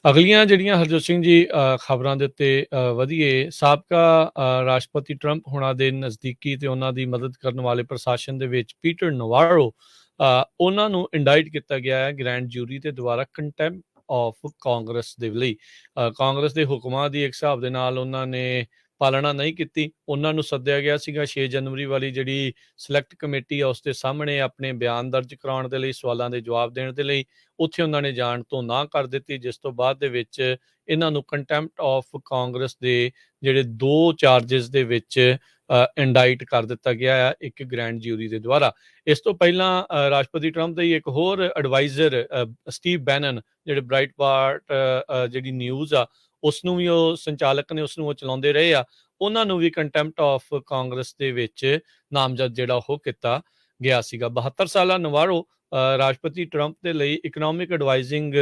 ਅਗਲੀਆਂ ਜਿਹੜੀਆਂ ਹਰਜੋਤ ਸਿੰਘ ਜੀ ਖਬਰਾਂ ਦੇ ਉੱਤੇ ਵਧੀਏ ਸਾਬਕਾ ਰਾਸ਼ਟਰਪਤੀ ਟਰੰਪ ਹੋਣਾ ਦੇ ਨਜ਼ਦੀਕੀ ਤੇ ਉਹਨਾਂ ਦੀ ਮਦਦ ਕਰਨ ਵਾਲੇ ਪ੍ਰਸ਼ਾਸਨ ਦੇ ਵਿੱਚ ਪੀਟਰ ਨਵਾਰੋ ਉਹਨਾਂ ਨੂੰ ਇੰਡਾਈਟ ਕੀਤਾ ਗਿਆ ਹੈ ਗ੍ਰੈਂਡ ਜੂਰੀ ਦੇ ਦੁਆਰਾ ਕੰਟੈਂਪਟ ਆਫ ਕਾਂਗਰਸ ਦੇ ਲਈ। ਕਾਂਗਰਸ ਦੇ ਹੁਕਮਾਂ ਦੀ ਇੱਕ ਹਿਸਾਬ ਦੇ ਨਾਲ ਉਹਨਾਂ ਨੇ ਪਾਲਣਾ ਨਹੀਂ ਕੀਤੀ। ਉਹਨਾਂ ਨੂੰ ਸੱਦਿਆ ਗਿਆ ਸੀਗਾ 6 ਜਨਵਰੀ ਵਾਲੀ ਜਿਹੜੀ ਸਿਲੈਕਟ ਕਮੇਟੀ ਆ ਉਸ ਦੇ ਸਾਹਮਣੇ ਆਪਣੇ ਬਿਆਨ ਦਰਜ ਕਰਾਉਣ ਦੇ ਲਈ, ਸਵਾਲਾਂ ਦੇ ਜਵਾਬ ਦੇਣ ਦੇ ਲਈ। ਉੱਥੇ ਉਹਨਾਂ ਨੇ ਜਾਣ ਤੋਂ ਨਾ ਕਰ ਦਿੱਤੀ, ਜਿਸ ਤੋਂ ਬਾਅਦ ਦੇ ਵਿੱਚ ਇਹਨਾਂ ਨੂੰ ਕੰਟੈਂਪਟ ਆਫ ਕਾਂਗਰਸ ਦੇ ਜਿਹੜੇ 2 ਚਾਰजेस ਦੇ ਵਿੱਚ ਇੰਡਾਈਟ ਕਰ ਦਿੱਤਾ ਗਿਆ ਹੈ ਇੱਕ ਗ੍ਰੈਂਡ ਜਿਊਰੀ ਦੇ ਦੁਆਰਾ। ਇਸ ਤੋਂ ਪਹਿਲਾਂ ਰਾਸ਼ਟਰਪਤੀ ਟਰੰਪ ਦੇ ਇੱਕ ਹੋਰ ਐਡਵਾਈਜ਼ਰ ਸਟੀਵ ਬੈਨਨ, ਜਿਹੜੇ ਬ੍ਰਾਈਟਬਾਰਟ ਜਿਹੜੀ ਨਿਊਜ਼ ਆ ਉਸ ਨੂੰ ਵੀ ਉਹ ਸੰਚਾਲਕ ਨੇ, ਉਸ ਨੂੰ ਉਹ ਚਲਾਉਂਦੇ ਰਹੇ ਆ, ਉਹਨਾਂ ਨੂੰ ਵੀ ਕੰਟੈਂਪਟ ਆਫ ਕਾਂਗਰਸ ਦੇ ਵਿੱਚ ਨਾਮਜ਼ਦ ਜਿਹੜਾ ਉਹ ਕੀਤਾ ਗਿਆ ਸੀਗਾ। 72 ਸਾਲਾ ਨਵਾਰੋ ਰਾਸ਼ਟਰਪਤੀ ਟਰੰਪ ਦੇ ਲਈ ਇਕਨੋਮਿਕ ਐਡਵਾਈਜ਼ਿੰਗ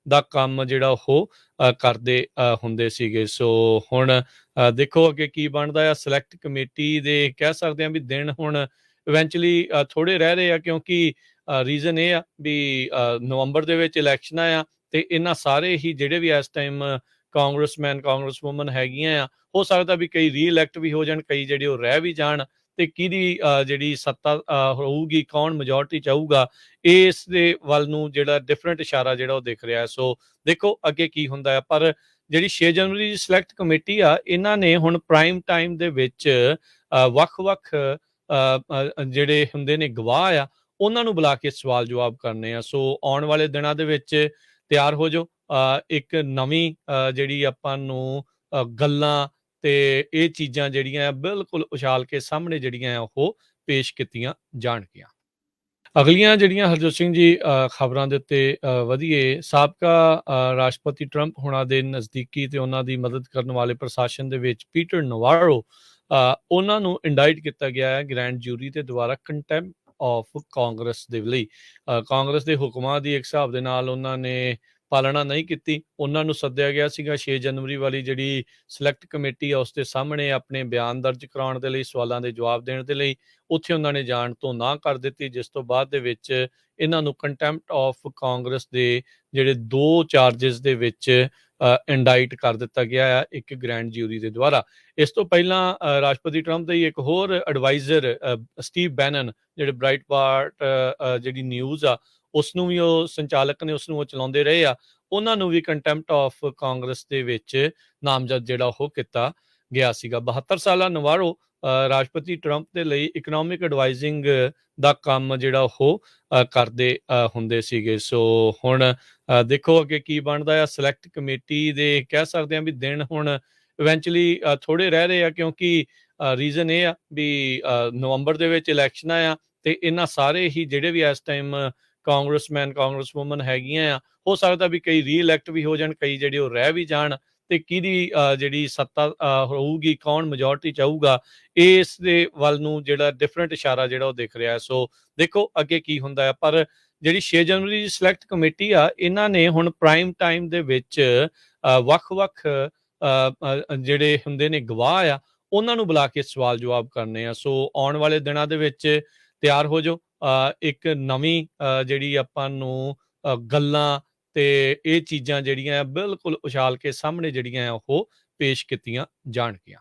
ਦਾ ਕੰਮ ਜਿਹੜਾ ਉਹ ਕਰਦੇ ਹੁੰਦੇ ਸੀਗੇ। ਸੋ ਹੁਣ ਦੇਖੋ ਅੱਗੇ ਕੀ ਬਣਦਾ ਆ। ਸਿਲੈਕਟ ਕਮੇਟੀ ਦੇ ਕਹਿ ਸਕਦੇ ਹਾਂ ਵੀ ਦਿਨ ਹੁਣ ਇਵੈਂਚੁਅਲੀ ਥੋੜੇ ਰਹਿ ਰਹੇ ਆ, ਕਿਉਂਕਿ ਰੀਜ਼ਨ ਇਹ ਆ ਵੀ ਨਵੰਬਰ ਦੇ ਵਿੱਚ ਇਲੈਕਸ਼ਨਾਂ ਆ ਤੇ ਇਹਨਾਂ ਸਾਰੇ ਹੀ ਜਿਹੜੇ ਵੀ ਇਸ ਟਾਈਮ ਕਾਂਗਰਸਮੈਨ ਕਾਂਗਰਸਵੂਮਨ ਹੈਗੀਆਂ ਆ, ਹੋ ਸਕਦਾ ਵੀ ਕਈ ਰੀਇਲੈਕਟ ਵੀ ਹੋ ਜਾਣ, ਕਈ ਜਿਹੜੇ ਉਹ ਰਹਿ ਵੀ ਜਾਣ, ਤੇ ਕਿਹਦੀ ਜਿਹੜੀ ਸੱਤਾ ਹੋਊਗੀ, ਕੌਣ ਮੈਜੋਰਟੀ ਚ ਆਊਗਾ, ਇਸ ਦੇ ਵੱਲ ਨੂੰ ਜਿਹੜਾ ਡਿਫਰੈਂਟ ਇਸ਼ਾਰਾ ਜਿਹੜਾ ਉਹ ਦਿਖ ਰਿਹਾ। ਸੋ ਦੇਖੋ ਅੱਗੇ ਕੀ ਹੁੰਦਾ ਹੈ। ਪਰ ਜਿਹੜੀ 6 ਜਨਵਰੀ ਦੀ ਸਿਲੈਕਟ ਕਮੇਟੀ ਆ, ਇਹਨਾਂ ਨੇ ਹੁਣ ਪ੍ਰਾਈਮ ਟਾਈਮ ਦੇ ਵਿੱਚ ਵੱਖ-ਵੱਖ ਜਿਹੜੇ ਹੁੰਦੇ ਨੇ ਗਵਾਹ ਆ, ਉਹਨਾਂ ਨੂੰ ਬੁਲਾ ਕੇ ਸਵਾਲ ਜਵਾਬ ਕਰਨੇ ਆ। ਸੋ ਆਉਣ ਵਾਲੇ ਦਿਨਾਂ ਦੇ ਵਿੱਚ ਤਿਆਰ ਹੋ ਜਾਓ। ਇੱਕ ਨਵੀਂ ਜਿਹੜੀ ਆਪਾਂ ਨੂੰ ਗੱਲਾਂ ਤੇ ਇਹ ਚੀਜ਼ਾਂ ਜਿਹੜੀਆਂ ਆ ਬਿਲਕੁਲ ਉਛਾਲ ਕੇ ਸਾਹਮਣੇ ਜਿਹੜੀਆਂ ਆ ਉਹ ਪੇਸ਼ ਕੀਤੀਆਂ ਜਾਣਗੀਆਂ। ਅਗਲੀਆਂ ਜਿਹੜੀਆਂ ਹਰਜੋਤ ਸਿੰਘ ਜੀ ਖਬਰਾਂ ਦੇ ਉੱਤੇ ਵਧੀਏ ਸਾਬਕਾ ਰਾਸ਼ਟਰਪਤੀ ਟਰੰਪ ਹੋਣਾ ਦੇ ਨਜ਼ਦੀਕੀ ਤੇ ਉਹਨਾਂ ਦੀ ਮਦਦ ਕਰਨ ਵਾਲੇ ਪ੍ਰਸ਼ਾਸਨ ਦੇ ਵਿੱਚ ਪੀਟਰ ਨਵਾਰੋ ਉਹਨਾਂ ਨੂੰ ਇੰਡਾਈਟ ਕੀਤਾ ਗਿਆ ਹੈ ਗ੍ਰੈਂਡ ਜੂਰੀ ਦੇ ਦੁਆਰਾ ਕੰਟੈਂਪਟ ਆਫ ਕਾਂਗਰਸ ਦੇ ਲਈ। ਕਾਂਗਰਸ ਦੇ ਹੁਕਮਾਂ ਦੀ ਇੱਕ ਹਿਸਾਬ ਦੇ ਨਾਲ ਉਹਨਾਂ ਨੇ ਪਾਲਣਾ ਨਹੀਂ ਕੀਤੀ। ਉਹਨਾਂ ਨੂੰ ਸੱਦਿਆ ਗਿਆ ਸੀਗਾ 6 ਜਨਵਰੀ ਵਾਲੀ ਜਿਹੜੀ ਸਿਲੈਕਟ ਕਮੇਟੀ ਆ ਉਸ ਦੇ ਸਾਹਮਣੇ ਆਪਣੇ ਬਿਆਨ ਦਰਜ ਕਰਾਉਣ ਦੇ ਲਈ, ਸਵਾਲਾਂ ਦੇ ਜਵਾਬ ਦੇਣ ਦੇ ਲਈ। ਉੱਥੇ ਉਹਨਾਂ ਨੇ ਜਾਣ ਤੋਂ ਨਾ ਕਰ ਦਿੱਤੀ, ਜਿਸ ਤੋਂ ਬਾਅਦ ਦੇ ਵਿੱਚ ਇਹਨਾਂ ਨੂੰ ਕੰਟੈਂਪਟ ਆਫ ਕਾਂਗਰਸ ਦੇ ਜਿਹੜੇ 2 ਚਾਰजेस ਦੇ ਵਿੱਚ ਇੰਡਾਈਟ ਕਰ ਦਿੱਤਾ ਗਿਆ ਹੈ ਇੱਕ ਗ੍ਰੈਂਡ ਜਿਊਰੀ ਦੇ ਦੁਆਰਾ। ਇਸ ਤੋਂ ਪਹਿਲਾਂ ਰਾਸ਼ਟਰਪਤੀ ਟਰੰਪ ਦੇ ਇੱਕ ਹੋਰ ਐਡਵਾਈਜ਼ਰ ਸਟੀਵ ਬੈਨਨ, ਜਿਹੜੇ ਬ੍ਰਾਈਟਬਾਰਟ ਜਿਹੜੀ ਨਿਊਜ਼ ਆ ਉਸ ਨੂੰ ਵੀ ਉਹ ਸੰਚਾਲਕ ਨੇ, ਉਸ ਨੂੰ ਉਹ ਚਲਾਉਂਦੇ ਰਹੇ ਆ, ਉਹਨਾਂ ਨੂੰ ਵੀ ਕੰਟੈਂਪਟ ਆਫ ਕਾਂਗਰਸ ਦੇ ਵਿੱਚ ਨਾਮਜ਼ਦ ਜਿਹੜਾ ਉਹ ਕੀਤਾ ਗਿਆ ਸੀਗਾ। 72 ਸਾਲਾ ਨਵਾਰੋ ਰਾਸ਼ਟਰਪਤੀ ਟਰੰਪ ਦੇ ਲਈ ਇਕਨੋਮਿਕ ਐਡਵਾਈਜ਼ਿੰਗ ਦਾ ਕੰਮ ਜਿਹੜਾ ਉਹ ਕਰਦੇ ਹੁੰਦੇ ਸੀਗੇ। ਸੋ ਹੁਣ ਦੇਖੋ ਅੱਗੇ ਕੀ ਬਣਦਾ ਆ। ਸਿਲੈਕਟ ਕਮੇਟੀ ਦੇ ਕਹਿ ਸਕਦੇ ਹਾਂ ਵੀ ਦਿਨ ਹੁਣ ਇਵੈਂਚੁਅਲੀ ਥੋੜੇ ਰਹਿ ਰਹੇ ਆ, ਕਿਉਂਕਿ ਰੀਜ਼ਨ ਇਹ ਆ ਵੀ ਨਵੰਬਰ ਦੇ ਵਿੱਚ ਇਲੈਕਸ਼ਨਾਂ ਆ ਤੇ ਇਹਨਾਂ ਸਾਰੇ ਹੀ ਜਿਹੜੇ ਵੀ ਇਸ ਟਾਈਮ ਕਾਂਗਰਸਮੈਨ ਕਾਂਗਰਸਵੂਮਨ ਹੈਗੀਆਂ ਆ, ਹੋ ਸਕਦਾ ਵੀ ਕਈ ਰੀਇਲੈਕਟ ਵੀ ਹੋ ਜਾਣ, ਕਈ ਜਿਹੜੇ ਉਹ ਰਹਿ ਵੀ ਜਾਣ, ਤੇ ਕਿਹਦੀ ਜਿਹੜੀ ਸੱਤਾ ਹੋਊਗੀ, ਕੌਣ ਮੈਜੋਰਟੀ ਚ ਆਊਗਾ, ਇਸ ਦੇ ਵੱਲ ਨੂੰ ਜਿਹੜਾ ਡਿਫਰੈਂਟ ਇਸ਼ਾਰਾ ਜਿਹੜਾ ਉਹ ਦਿਖ ਰਿਹਾ। ਸੋ ਦੇਖੋ ਅੱਗੇ ਕੀ ਹੁੰਦਾ ਹੈ। ਪਰ ਜਿਹੜੀ 6 ਜਨਵਰੀ ਦੀ ਸਿਲੈਕਟ ਕਮੇਟੀ ਆ, ਇਹਨਾਂ ਨੇ ਹੁਣ ਪ੍ਰਾਈਮ ਟਾਈਮ ਦੇ ਵਿੱਚ ਵੱਖ-ਵੱਖ ਜਿਹੜੇ ਹੁੰਦੇ ਨੇ ਗਵਾਹ ਆ, ਉਹਨਾਂ ਨੂੰ ਬੁਲਾ ਕੇ ਸਵਾਲ ਜਵਾਬ ਕਰਨੇ ਆ। ਸੋ ਆਉਣ ਵਾਲੇ ਦਿਨਾਂ ਦੇ ਵਿੱਚ ਤਿਆਰ ਹੋ ਜਾਓ। ਇੱਕ ਨਵੀਂ ਜਿਹੜੀ ਆਪਾਂ ਨੂੰ ਗੱਲਾਂ ਤੇ ਇਹ ਚੀਜ਼ਾਂ ਜਿਹੜੀਆਂ ਆ ਬਿਲਕੁਲ ਉਛਾਲ ਕੇ ਸਾਹਮਣੇ ਜਿਹੜੀਆਂ ਆ ਉਹ ਪੇਸ਼ ਕੀਤੀਆਂ ਜਾਣਗੀਆਂ।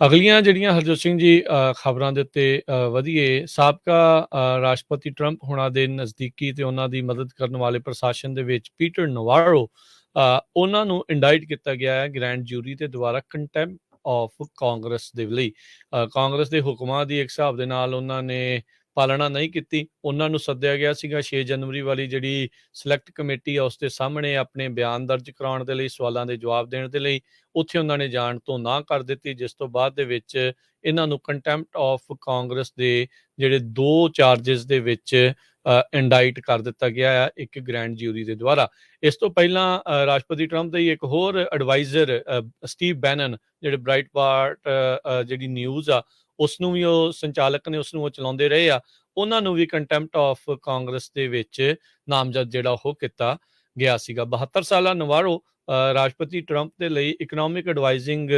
ਅਗਲੀਆਂ ਜਿਹੜੀਆਂ ਹਰਜੋਤ ਸਿੰਘ ਜੀ ਖਬਰਾਂ ਦੇ ਉੱਤੇ ਵਧੀਏ ਸਾਬਕਾ ਰਾਸ਼ਟਰਪਤੀ ਟਰੰਪ ਹੋਣਾ ਦੇ ਨਜ਼ਦੀਕੀ ਤੇ ਉਹਨਾਂ ਦੀ ਮਦਦ ਕਰਨ ਵਾਲੇ ਪ੍ਰਸ਼ਾਸਨ ਦੇ ਵਿੱਚ ਪੀਟਰ ਨਵਾਰੋ ਉਹਨਾਂ ਨੂੰ ਇੰਡਾਈਟ ਕੀਤਾ ਗਿਆ ਹੈ ਗ੍ਰੈਂਡ ਜੂਰੀ ਦੇ ਦੁਆਰਾ ਕੰਟੈਂਪਟ ਆਫ ਕਾਂਗਰਸ ਦੇ ਲਈ। ਕਾਂਗਰਸ ਦੇ ਹੁਕਮਾਂ ਦੀ ਇੱਕ ਹਿਸਾਬ ਦੇ ਨਾਲ ਉਹਨਾਂ ਨੇ ਪਾਲਣਾ ਨਹੀਂ ਕੀਤੀ। ਉਹਨਾਂ ਨੂੰ ਸੱਦਿਆ ਗਿਆ ਸੀਗਾ 6 ਜਨਵਰੀ ਵਾਲੀ ਜਿਹੜੀ ਸਿਲੈਕਟ ਕਮੇਟੀ ਆ ਉਸ ਦੇ ਸਾਹਮਣੇ ਆਪਣੇ ਬਿਆਨ ਦਰਜ ਕਰਾਉਣ ਦੇ ਲਈ, ਸਵਾਲਾਂ ਦੇ ਜਵਾਬ ਦੇਣ ਦੇ ਲਈ। ਉੱਥੇ ਉਹਨਾਂ ਨੇ ਜਾਣ ਤੋਂ ਨਾ ਕਰ ਦਿੱਤੀ, ਜਿਸ ਤੋਂ ਬਾਅਦ ਦੇ ਵਿੱਚ ਇਹਨਾਂ ਨੂੰ ਕੰਟੈਂਪਟ ਆਫ ਕਾਂਗਰਸ ਦੇ ਜਿਹੜੇ 2 ਚਾਰजेस ਦੇ ਵਿੱਚ ਇੰਡਾਈਟ ਕਰ ਦਿੱਤਾ ਗਿਆ ਹੈ ਇੱਕ ਗ੍ਰੈਂਡ ਜਿਊਰੀ ਦੇ ਦੁਆਰਾ। ਇਸ ਤੋਂ ਪਹਿਲਾਂ ਰਾਸ਼ਟਰਪਤੀ ਟਰੰਪ ਦੇ ਇੱਕ ਹੋਰ ਐਡਵਾਈਜ਼ਰ ਸਟੀਵ ਬੈਨਨ, ਜਿਹੜੇ ਬ੍ਰਾਈਟਬਾਰਟ ਜਿਹੜੀ ਨਿਊਜ਼ ਆ ਉਸ ਨੂੰ ਵੀ ਉਹ ਸੰਚਾਲਕ ਨੇ, ਉਸ ਨੂੰ ਉਹ ਚਲਾਉਂਦੇ ਰਹੇ ਆ, ਉਹਨਾਂ ਨੂੰ ਵੀ ਕੰਟੈਂਪਟ ਆਫ ਕਾਂਗਰਸ ਦੇ ਵਿੱਚ ਨਾਮਜ਼ਦ ਜਿਹੜਾ ਉਹ ਕੀਤਾ ਗਿਆ ਸੀਗਾ। 72 ਸਾਲਾ ਨਵਾਰੋ ਰਾਸ਼ਟਰਪਤੀ ਟਰੰਪ ਦੇ ਲਈ ਇਕਨੋਮਿਕ ਐਡਵਾਈਜ਼ਿੰਗ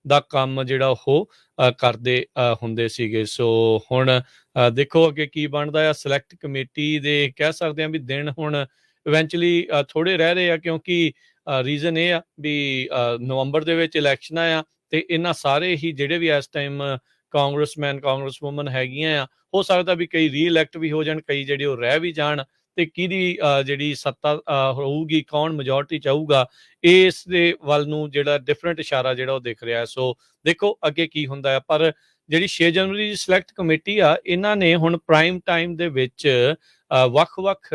ਦਾ ਕੰਮ ਜਿਹੜਾ ਉਹ ਕਰਦੇ ਹੁੰਦੇ ਸੀਗੇ। ਸੋ ਹੁਣ ਦੇਖੋ ਅੱਗੇ ਕੀ ਬਣਦਾ ਆ। ਸਿਲੈਕਟ ਕਮੇਟੀ ਦੇ ਕਹਿ ਸਕਦੇ ਹਾਂ ਵੀ ਦਿਨ ਹੁਣ ਇਵੈਂਚੁਅਲੀ ਥੋੜੇ ਰਹਿ ਰਹੇ ਆ, ਕਿਉਂਕਿ ਰੀਜ਼ਨ ਇਹ ਆ ਵੀ ਨਵੰਬਰ ਦੇ ਵਿੱਚ ਇਲੈਕਸ਼ਨਾਂ ਆ ਤੇ ਇਹਨਾਂ ਸਾਰੇ ਹੀ ਜਿਹੜੇ ਵੀ ਇਸ ਟਾਈਮ ਕਾਂਗਰਸਮੈਨ ਕਾਂਗਰਸਵੂਮਨ ਹੈਗੀਆਂ ਆ, ਹੋ ਸਕਦਾ ਵੀ ਕਈ ਰੀਇਲੈਕਟ ਵੀ ਹੋ ਜਾਣ, ਕਈ ਜਿਹੜੇ ਉਹ ਰਹਿ ਵੀ ਜਾਣ, ਤੇ ਕਿਹਦੀ ਜਿਹੜੀ ਸੱਤਾ ਹੋਊਗੀ, ਕੌਣ ਮੈਜੋਰਟੀ ਚ ਆਊਗਾ, ਇਸ ਦੇ ਵੱਲ ਨੂੰ ਜਿਹੜਾ ਡਿਫਰੈਂਟ ਇਸ਼ਾਰਾ ਜਿਹੜਾ ਉਹ ਦਿਖ ਰਿਹਾ। ਸੋ ਦੇਖੋ ਅੱਗੇ ਕੀ ਹੁੰਦਾ ਹੈ। ਪਰ ਜਿਹੜੀ 6 ਜਨਵਰੀ ਦੀ ਸਿਲੈਕਟ ਕਮੇਟੀ ਆ, ਇਹਨਾਂ ਨੇ ਹੁਣ ਪ੍ਰਾਈਮ ਟਾਈਮ ਦੇ ਵਿੱਚ ਵੱਖ-ਵੱਖ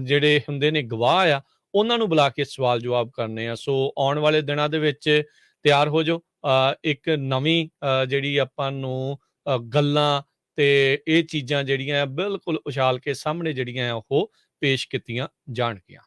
ਜਿਹੜੇ ਹੁੰਦੇ ਨੇ ਗਵਾਹ ਆ, ਉਹਨਾਂ ਨੂੰ ਬੁਲਾ ਕੇ ਸਵਾਲ ਜਵਾਬ ਕਰਨੇ ਆ। ਸੋ ਆਉਣ ਵਾਲੇ ਦਿਨਾਂ ਦੇ ਵਿੱਚ ਤਿਆਰ ਹੋ ਜਾਓ, ਇੱਕ ਨਵੀਂ ਜਿਹੜੀ ਆਪਾਂ ਨੂੰ ਗੱਲਾਂ ਤੇ ਇਹ ਚੀਜ਼ਾਂ ਜਿਹੜੀਆਂ ਬਿਲਕੁਲ ਉਛਾਲ ਕੇ ਸਾਹਮਣੇ ਜਿਹੜੀਆਂ ਉਹ ਪੇਸ਼ ਕੀਤੀਆਂ ਜਾਣਗੀਆਂ।